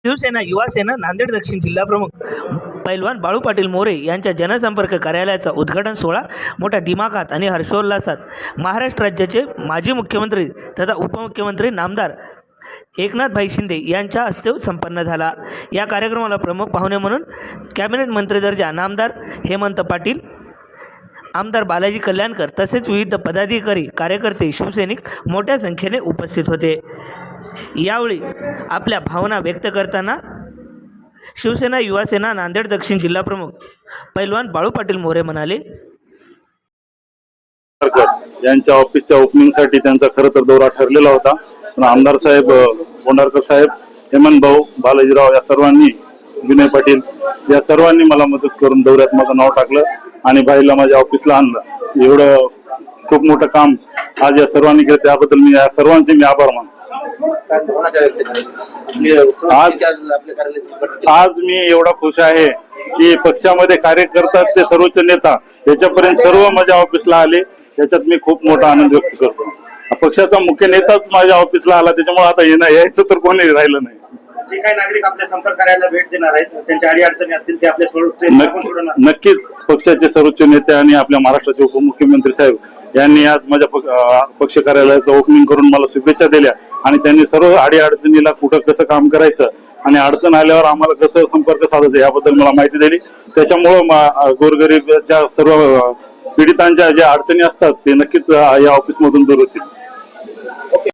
शिवसेना युवा सेना नांदेड दक्षिण जिल्हा प्रमुख पैलवान बाळू पाटील मोरे यांच्या जनसंपर्क कार्यालयाचा उद्घाटन सोहळा मोठ्या दिमाखात आणि हर्षोल्लासात महाराष्ट्र राज्याचे माजी मुख्यमंत्री तथा उपमुख्यमंत्री नामदार एकनाथभाई शिंदे यांच्या हस्ते संपन्न झाला। या कार्यक्रमाला प्रमुख पाहुणे म्हणून कॅबिनेट मंत्री दर्जा नामदार हेमंत पाटील, आमदार बालाजी कल्याणकर तसेच विविध पदाधिकारी कार्यकर्ते शिवसैनिक मोठ्या संख्येने उपस्थित होते। यावेळी आपल्या भावना व्यक्त करताना शिवसेना युवा सेना नांदेड दक्षिण जिल्हा प्रमुख पैलवान बाळू पाटील मोरे म्हणाले, यांच्या ऑफिसच्या ओपनिंगसाठी त्यांचा खरं तर दौरा ठरलेला होता, पण आमदार साहेब, बोंडारकर साहेब, हेमंत भाऊ, बालाजीराव या सर्वांनी, विनय पाटील या सर्वांनी मला मदत करून दौऱ्यात माझं नाव टाकलं आणि बाईला माझ्या ऑफिसला आणलं। एवढं खूप मोठं काम आज या सर्वांनी केलं, त्याबद्दल मी या सर्वांचे आभार मानतो। आज मी एवढा खुश आहे की पक्षामध्ये कार्य करतात ते सर्वोच्च नेता याच्यापर्यंत सर्व माझ्या ऑफिसला आले, याच्यात मी खूप मोठा आनंद व्यक्त करतो। पक्षाचा मुख्य नेताच माझ्या ऑफिसला आला, त्याच्यामुळे आता यायचं तर कोणी राहिलं नाही। जे काही नागरिक आपल्या संपर्क कार्यालयाला भेट देणार आहेत, त्यांच्या अडीअडचणी असतील ते आपल्या नक्कीच पक्षाचे सर्वोच्च नेते आणि आपल्या महाराष्ट्राचे उपमुख्यमंत्री साहेब यांनी आज माझ्या पक्ष कार्यालयाचं ओपनिंग करून मला शुभेच्छा दिल्या आणि त्यांनी सर्व अडीअडचणीला कुठं कसं काम करायचं आणि अडचण आल्यावर आम्हाला कसं संपर्क साधायचा याबद्दल मला माहिती दिली। त्याच्यामुळं गोरगरीबच्या सर्व पीडितांच्या ज्या अडचणी असतात ते नक्कीच या ऑफिसमधून दूर होतील।